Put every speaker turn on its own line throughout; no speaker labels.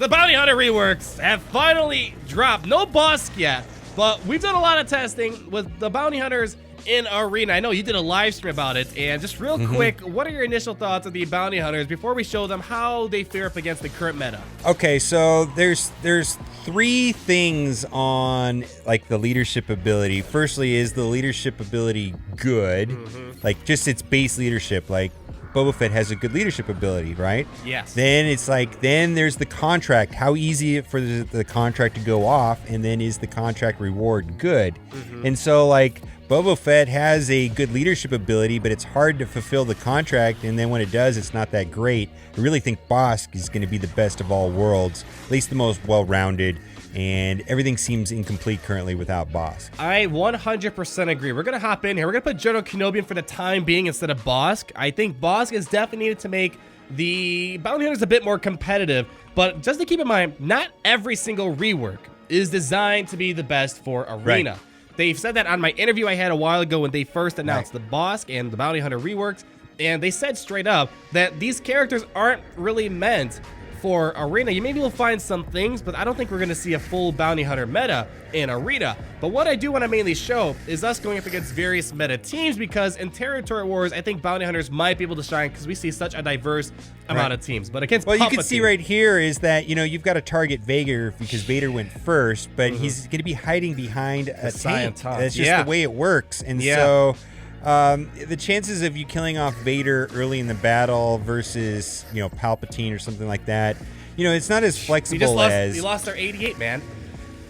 The Bounty Hunter reworks have finally dropped. No Bossk yet, but we've done a lot of testing with the Bounty Hunters in Arena. I know you did a live stream about it, and just real quick, what are your initial thoughts of the Bounty Hunters before we show them how they fare up against the current meta?
Okay, so there's three things on like the leadership ability. Firstly, is the leadership ability good? Like just its base leadership, like Boba Fett has a good leadership ability, right?
Yes.
Then it's like, then there's the contract. How easy for the contract to go off, and then is the contract reward good? And so like Boba Fett has a good leadership ability, but it's hard to fulfill the contract, and then when it does, it's not that great. I really think Bossk is going to be the best of all worlds, at least the most well-rounded, and everything seems incomplete currently without Bossk.
I 100% agree. We're going to hop in here. We're going to put General Kenobi in for the time being instead of Bossk. I think Bossk is definitely needed to make the Bounty Hunters a bit more competitive, but just to keep in mind, not every single rework is designed to be the best for Arena.
Right.
They've said that on my interview I had a while ago when they first announced the Bossk and the Bounty Hunter reworks, and they said straight up that these characters aren't really meant for Arena. You maybe will find some things, but I don't think we're going to see a full Bounty Hunter meta in Arena. But what I do want to mainly show is us going up against various meta teams, because in Territory Wars, I think Bounty Hunters might be able to shine because we see such a diverse amount of teams. But against
you can see right here is that, you know, you've got to target Vader because Vader went first, but he's going to be hiding behind a tank. That's just the way it works. And so the chances of you killing off Vader early in the battle versus, you know, Palpatine or something like that, you know, it's not as flexible as...
You lost our 88, man.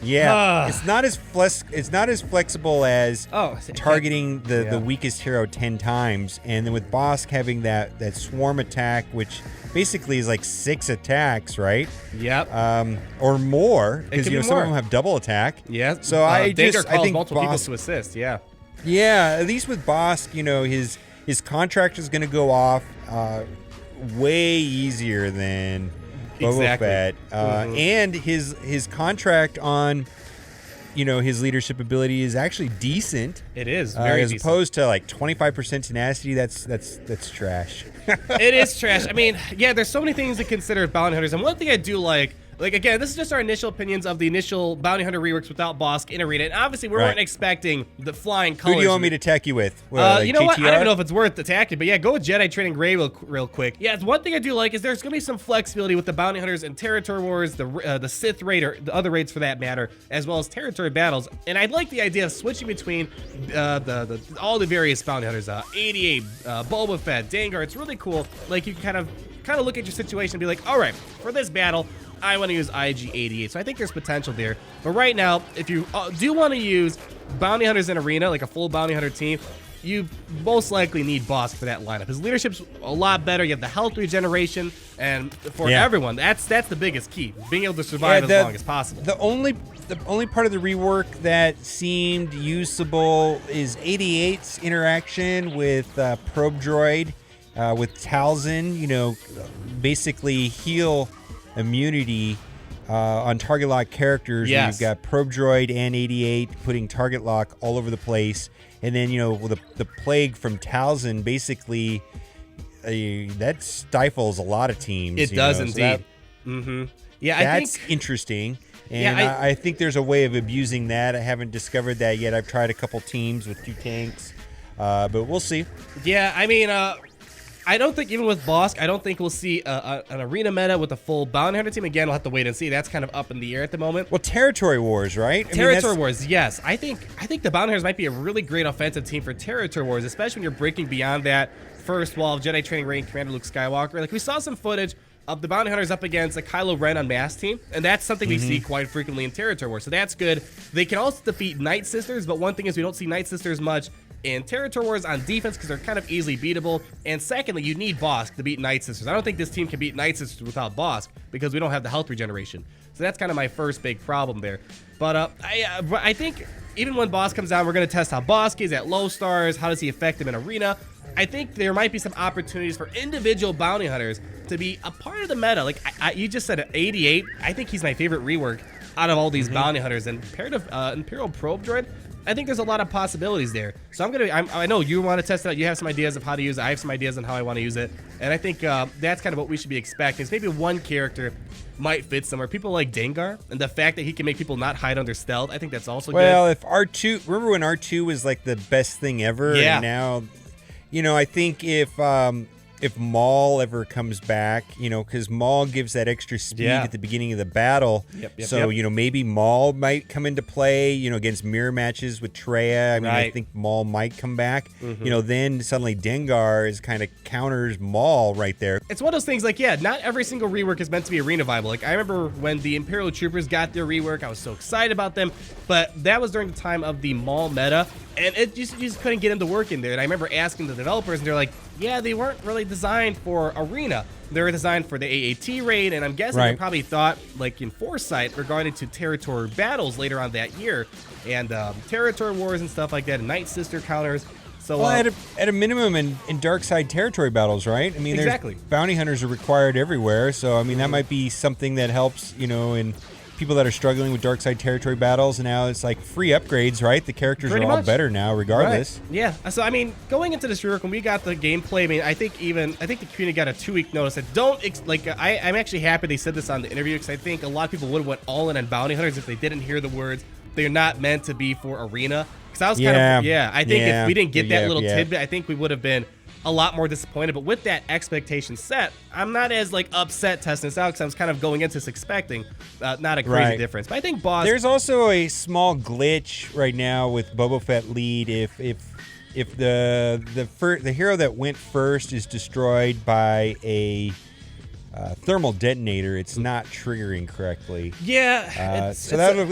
Yeah, it's not as flexible as targeting the weakest hero 10 times, and then with Bossk having that swarm attack, which basically is like 6 attacks, right?
Yep.
Or more, because you know some of them have double attack.
Yeah.
So I think
multiple people
Bossk,
to assist. Yeah.
Yeah, at least with Bossk, you know, his contract is going to go off way easier than Boba Fett, and his contract on, you know, his leadership ability is actually decent.
It is very
as
decent.
opposed to like 25% tenacity. That's trash.
It is trash. I mean, yeah, there's so many things to consider with Bounty Hunters, and one thing I do like again, this is just our initial opinions of the initial Bounty Hunter reworks without Bossk in Arena, and obviously we weren't expecting the flying colors.
Who do you want me to attack you with?
Like you know what? I don't even know if it's worth attacking, but yeah, go with Jedi Training Gray real quick. Yeah, it's one thing I do like is there's going to be some flexibility with the Bounty Hunters and Territory Wars, the Sith raid, or the other raids for that matter, as well as territory battles, and I like the idea of switching between all the various Bounty Hunters, 88, Boba Fett, Dengar. It's really cool. Like, you can kind of look at your situation and be like, all right, for this battle, I want to use IG-88, so I think there's potential there. But right now, if you do want to use Bounty Hunters in Arena, like a full Bounty Hunter team, you most likely need Bossk for that lineup. His leadership's a lot better. You have the health regeneration, and for everyone, that's the biggest key, being able to survive as long as possible.
The only part of the rework that seemed usable is 88's interaction with Probe Droid, with Talzin, you know, basically heal immunity on target lock characters.
Yes.
You've got Probe Droid and 88 putting target lock all over the place, and then, you know, the plague from Talzin basically that stifles a lot of teams.
It does indeed. Yeah,
that's interesting. And I think there's a way of abusing that. I haven't discovered that yet. I've tried a couple teams with 2 tanks, but we'll see.
Yeah, I mean, I don't think, even with Bossk, I don't think we'll see an Arena meta with a full Bounty Hunter team. Again, we'll have to wait and see. That's kind of up in the air at the moment.
Well, Territory Wars, right?
Territory Wars, yes. I think the Bounty Hunters might be a really great offensive team for Territory Wars, especially when you're breaking beyond that first wall of Jedi Training Range Commander Luke Skywalker. Like, we saw some footage of the Bounty Hunters up against a Kylo Ren unmasked team, and that's something we see quite frequently in Territory Wars, so that's good. They can also defeat Night Sisters, but one thing is we don't see Night Sisters much in Territory Wars on defense because they're kind of easily beatable. And secondly, you need Bossk to beat Night Sisters. I don't think this team can beat Night Sisters without Bossk because we don't have the health regeneration. So that's kind of my first big problem there. But I think even when Bossk comes down, we're going to test how Bossk is at low stars. How does he affect him in Arena? I think there might be some opportunities for individual Bounty Hunters to be a part of the meta. Like, you just said 88. I think he's my favorite rework out of all these Bounty Hunters. And Imperial Probe Droid, I think there's a lot of possibilities there. So I know you want to test it out. You have some ideas of how to use it. I have some ideas on how I want to use it. And I think that's kind of what we should be expecting. Is maybe one character might fit somewhere. People like Dengar, and the fact that he can make people not hide under stealth, I think that's also good.
Well, if R2, remember when R2 was like the best thing ever?
Yeah.
And now, you know, I think if Maul ever comes back, you know, because Maul gives that extra speed at the beginning of the battle. So, you know, maybe Maul might come into play, you know, against mirror matches with Traya. I mean, I think Maul might come back. You know, then suddenly Dengar is kind of counters Maul right there.
It's one of those things like, yeah, not every single rework is meant to be arena viable. Like, I remember when the Imperial Troopers got their rework, I was so excited about them, but that was during the time of the Maul meta, and you just couldn't get them to work in there. And I remember asking the developers, and they're like, yeah, they weren't really designed for arena. They were designed for the AAT raid, and I'm guessing they probably thought, like in foresight, regarding to territory battles later on that year, and territory wars and stuff like that, and Night Sister counters. So,
well, at a minimum in dark side territory battles, right? I mean, there's bounty hunters are required everywhere, so I mean that might be something that helps, you know, in people that are struggling with dark side territory battles. And now it's like free upgrades, right? The characters are all better now, regardless.
Yeah. So I mean, going into this rework, when we got the gameplay, I mean, I think the community got a 2-week notice that I'm actually happy they said this on the interview, because I think a lot of people would have went all in on bounty hunters if they didn't hear the words they're not meant to be for arena. Because I was I think if we didn't get that little tidbit, I think we would have been a lot more disappointed. But with that expectation set, I'm not as like upset testing this out, because I was kind of going into this expecting not a crazy difference. But I think Bossk,
there's also a small glitch right now with Boba Fett lead. If the hero that went first is destroyed by a thermal detonator, it's not triggering correctly.
Yeah.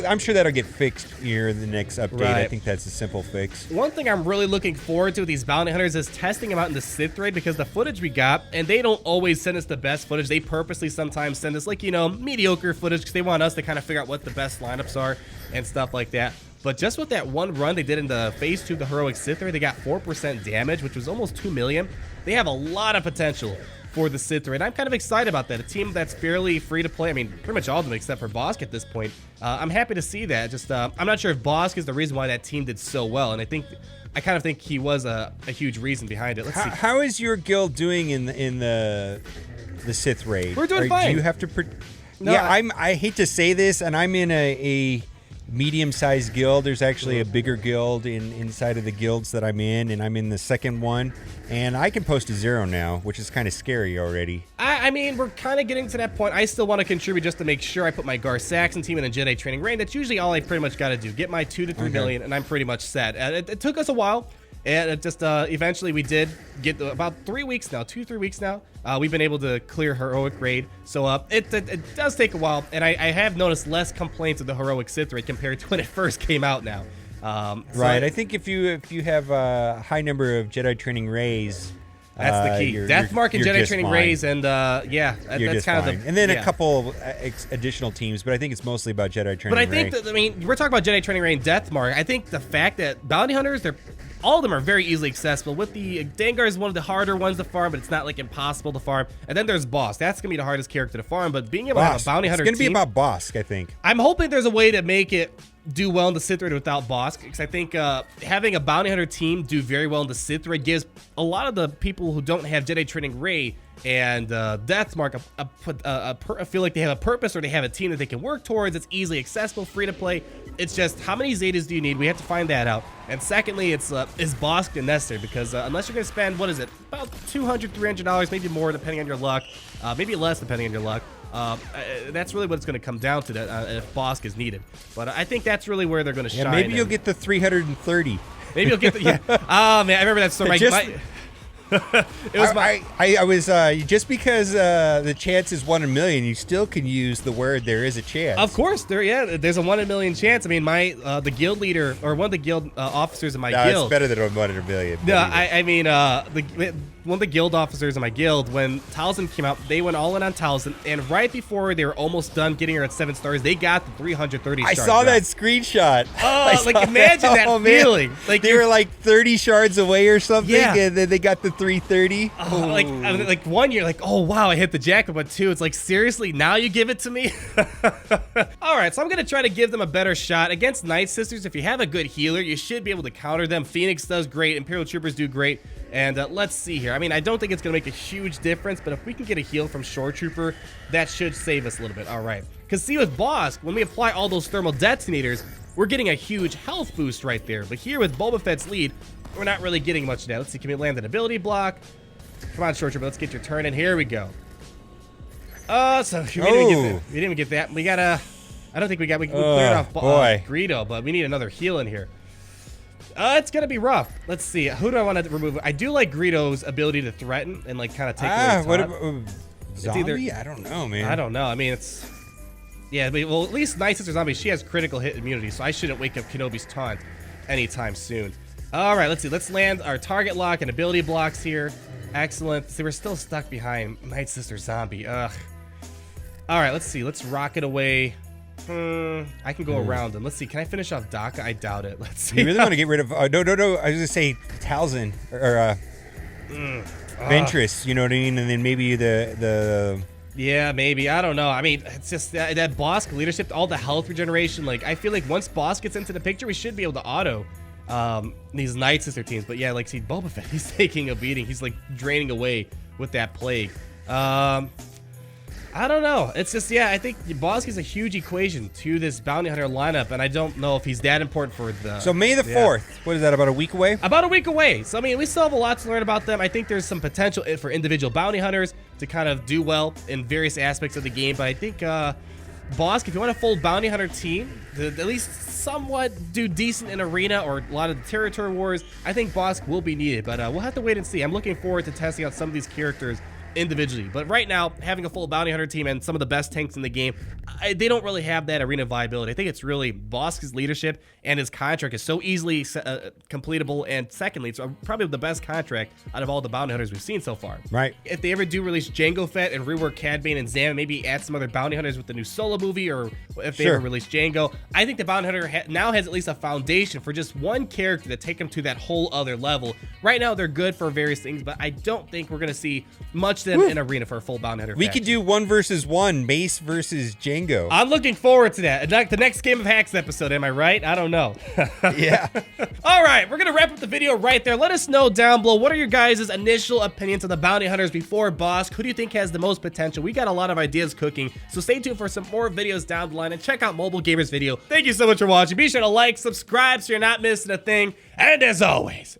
I'm sure that'll get fixed here in the next update. I think that's a simple fix.
One thing I'm really looking forward to with these bounty hunters is testing them out in the Sith raid, because the footage we got, and they don't always send us the best footage. They purposely sometimes send us, like, you know, mediocre footage, because they want us to kind of figure out what the best lineups are and stuff like that. But just with that one run they did in the Phase 2 of the Heroic Sith raid, they got 4% damage, which was almost 2 million. They have a lot of potential for the Sith raid. I'm kind of excited about that. A team that's fairly free to play. I mean, pretty much all of them except for Bossk at this point. I'm happy to see that. Just I'm not sure if Bossk is the reason why that team did so well, and I kind of think he was a huge reason behind it. Let's see.
How is your guild doing in the Sith raid?
We're doing fine.
Do you have to? I hate to say this, and I'm in a medium-sized guild. There's actually a bigger guild inside of the guilds that I'm in, and I'm in the second one, and I can post a 0 now, which is kind of scary already.
I mean, we're kind of getting to that point. I still want to contribute just to make sure I put my Gar Saxon team in a Jedi training range. That's usually all I pretty much got to do. Get my 2 to 3 million, and I'm pretty much set. It took us a while, and it just eventually we did get about 3 weeks now, 2-3 weeks now. We've been able to clear Heroic raid, so it does take a while, and I have noticed less complaints of the Heroic Sith raid compared to when it first came out now.
I think if you have a high number of Jedi training rays,
that's the key. Deathmark and Jedi training rays, and that's kind of the.
And then a couple additional teams, but I think it's mostly about Jedi training.
But I think that, I mean, we're talking about Jedi training ray and Deathmark. I think the fact that bounty hunters, all of them are very easily accessible. With the Dengar is one of the harder ones to farm, but it's not like impossible to farm. And then there's Bossk. That's gonna be the hardest character to farm. But being able to have a bounty hunter,
it's gonna be about Bossk, I think.
I'm hoping there's a way to make it do well in the Sith raid without Bossk, because I think having a bounty hunter team do very well in the Sith raid gives a lot of the people who don't have Jedi training ray and Deathmark I feel like they have a purpose, or they have a team that they can work towards. It's easily accessible, free to play. It's just, how many Zetas do you need? We have to find that out. And secondly, it's is Bossk necessary? Because unless you're going to spend, what is it, about $200, $300, maybe more depending on your luck, maybe less depending on your luck. That's really what it's going to come down to, that if Bossk is needed. But I think that's really where they're going to shine.
Maybe you'll get the 330.
Maybe you'll get the, oh man, I remember that story.
I was just because the chance is 1 in a million, you still can use the word "there is a chance."
Of course, there's a 1 in a million chance. I mean, the guild leader, or one of the guild officers in my guild.
It's better than 1 in a million.
No, I mean one of the guild officers in my guild, when Talzin came out, they went all in on Talzin, and right before they were almost done getting her at 7 stars, they got the 330
I
shards.
saw that screenshot.
Oh, like imagine that feeling.
Like they were like 30 shards away or something, and then they got the 330.
Like 1 year, like, oh wow, I hit the jackpot, but 2, it's like, seriously, now you give it to me? All Alright, so I'm going to try to give them a better shot. Against Night Sisters, if you have a good healer, you should be able to counter them. Phoenix does great. Imperial Troopers do great. And let's see here. I mean, I don't think it's going to make a huge difference, but if we can get a heal from Shore Trooper, that should save us a little bit. Alright. Because see, with Bossk, when we apply all those thermal detonators, we're getting a huge health boost right there. But here with Boba Fett's lead, we're not really getting much of that. Let's see, can we land an ability block? Come on, Short Trooper, let's get your turn in. Here we go. So we didn't even get that. We gotta... I don't think we cleared off Greedo, but we need another heal in here. It's gonna be rough. Let's see. Who do I want to remove? I do like Greedo's ability to threaten and like kind of take away
what about Zombie? I don't know, man.
I don't know. I mean, it's... Yeah, but, well, at least Night Sister Zombie, she has critical hit immunity, so I shouldn't wake up Kenobi's taunt anytime soon. Alright, let's see. Let's land our target lock and ability blocks here. Excellent. See, we're still stuck behind Night Sister Zombie. Ugh. Alright, let's see. Let's rocket away. I can go around them. Let's see. Can I finish off Daka? I doubt it. Let's see.
You really want to get rid of... no. I was going to say Talzin or Ventress, you know what I mean? And then maybe the...
Yeah, maybe. I don't know. I mean, it's just that Bossk leadership, all the health regeneration. Like, I feel like once Bossk gets into the picture, we should be able to auto these Night Sister teams. But yeah, like, see, Boba Fett, he's taking a beating. He's, like, draining away with that plague. I don't know. It's just, yeah, I think Bossk is a huge equation to this bounty hunter lineup, and I don't know if he's that important for the...
So May the 4th, what is that, about a week away?
About a week away. So, I mean, we still have a lot to learn about them. I think there's some potential for individual bounty hunters to kind of do well in various aspects of the game, but I think Bossk, if you want a full bounty hunter team to at least somewhat do decent in arena or a lot of the territory wars, I think Bossk will be needed, but we'll have to wait and see. I'm looking forward to testing out some of these characters individually, but right now, having a full bounty hunter team and some of the best tanks in the game, they don't really have that arena viability. I think it's really Bosk's leadership, and his contract is so easily completable, and secondly, it's probably the best contract out of all the bounty hunters we've seen so far.
Right.
If they ever do release Jango Fett and rework Cad Bane and Zam, maybe add some other bounty hunters with the new Solo movie, or if they ever release Jango, I think the bounty hunter now has at least a foundation for just one character to take them to that whole other level. Right now, they're good for various things, but I don't think we're going to see much them in arena for a full bounty hunter.
We could do 1 versus 1, Mace versus Jango.
I'm looking forward to that. The next Game of Hacks episode, am I right? I don't know.
Yeah.
All right, we're going to wrap up the video right there. Let us know down below, what are your guys' initial opinions on the bounty hunters before Bossk? Who do you think has the most potential? We got a lot of ideas cooking, so stay tuned for some more videos down the line, and check out Mobile Gamer's video. Thank you so much for watching. Be sure to like, subscribe so you're not missing a thing, and as always...